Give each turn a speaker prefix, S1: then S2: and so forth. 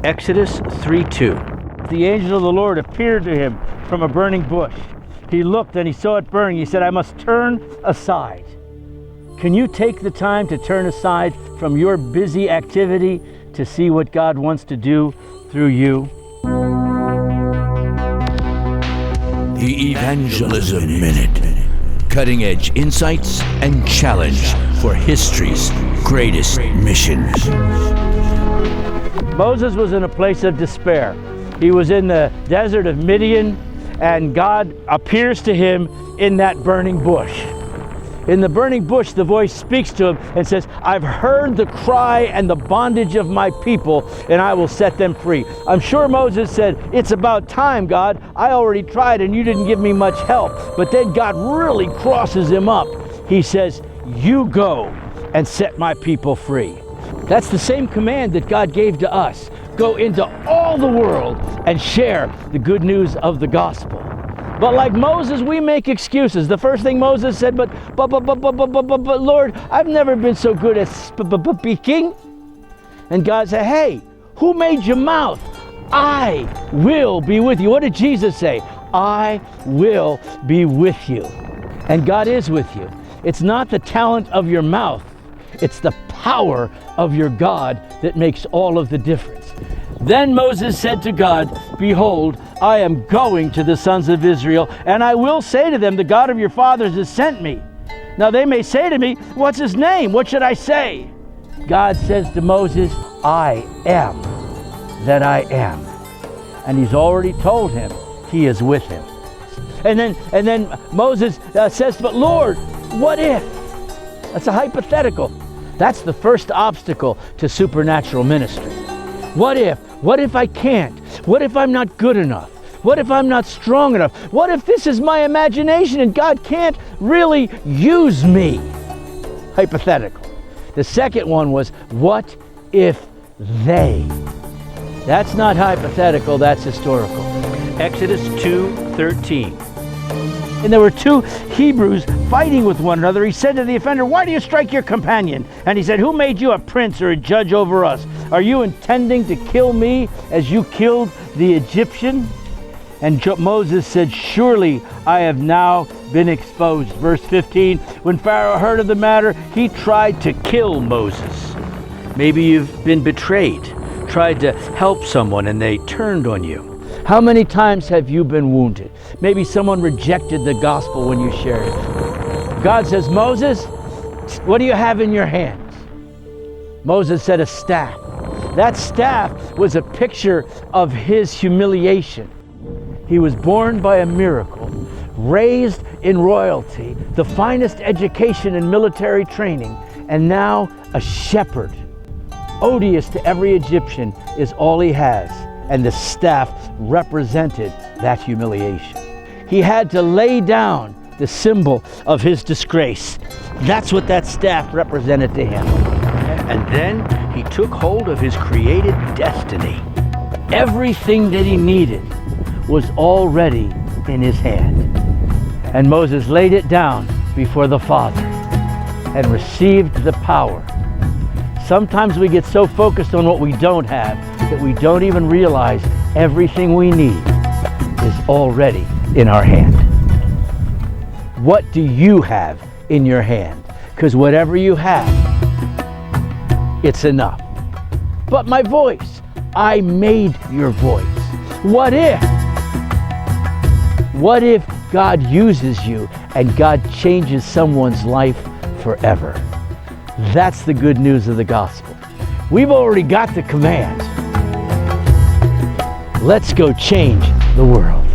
S1: Exodus 3:2. The angel of the Lord appeared to him from a burning bush. He looked and he saw it burning. He said, I must turn aside. Can you take the time to turn aside from your busy activity to see what God wants to do through you?
S2: The Evangelism Minute. Cutting edge insights and challenge for history's greatest missions.
S1: Moses was in a place of despair. He was in the desert of Midian, and God appears to him in that burning bush. In the burning bush, the voice speaks to him and says, I've heard the cry and the bondage of my people, and I will set them free. I'm sure Moses said, it's about time, God. I already tried and you didn't give me much help. But then God really crosses him up. He says, you go and set my people free. That's the same command that God gave to us. Go into all the world and share the good news of the gospel. But like Moses, we make excuses. The first thing Moses said, but Lord, I've never been so good at speaking. And God said, hey, who made your mouth? I will be with you. What did Jesus say? I will be with you. And God is with you. It's not the talent of your mouth. It's the power of your God that makes all of the difference. Then Moses said to God, behold, I am going to the sons of Israel, and I will say to them, the God of your fathers has sent me. Now they may say to me, what's his name? What should I say? God says to Moses, I am that I am. And he's already told him he is with him. And then Moses says, but Lord, what if? That's a hypothetical. That's the first obstacle to supernatural ministry. What if? What if I can't? What if I'm not good enough? What if I'm not strong enough? What if this is my imagination and God can't really use me? Hypothetical. The second one was, what if they? That's not hypothetical, that's historical. Exodus 2:13. And there were two Hebrews fighting with one another. He said to the offender, why do you strike your companion? And he said, who made you a prince or a judge over us? Are you intending to kill me as you killed the Egyptian? And Moses said, surely I have now been exposed. Verse 15, when Pharaoh heard of the matter, he tried to kill Moses. Maybe you've been betrayed, tried to help someone and they turned on you. How many times have you been wounded? Maybe someone rejected the gospel when you shared it. God says, Moses, what do you have in your hands? Moses said, a staff. That staff was a picture of his humiliation. He was born by a miracle, raised in royalty, the finest education and military training, and now a shepherd. Odious to every Egyptian is all he has. And the staff represented that humiliation. He had to lay down the symbol of his disgrace. That's what that staff represented to him.
S2: And then he took hold of his created destiny.
S1: Everything that he needed was already in his hand. And Moses laid it down before the Father and received the power. Sometimes we get so focused on what we don't have that we don't even realize everything we need is already in our hand. What do you have in your hand? Because whatever you have, it's enough. But my voice, I made your voice. What if? What if God uses you and God changes someone's life forever? That's the good news of the gospel. We've already got the command. Let's go change the world.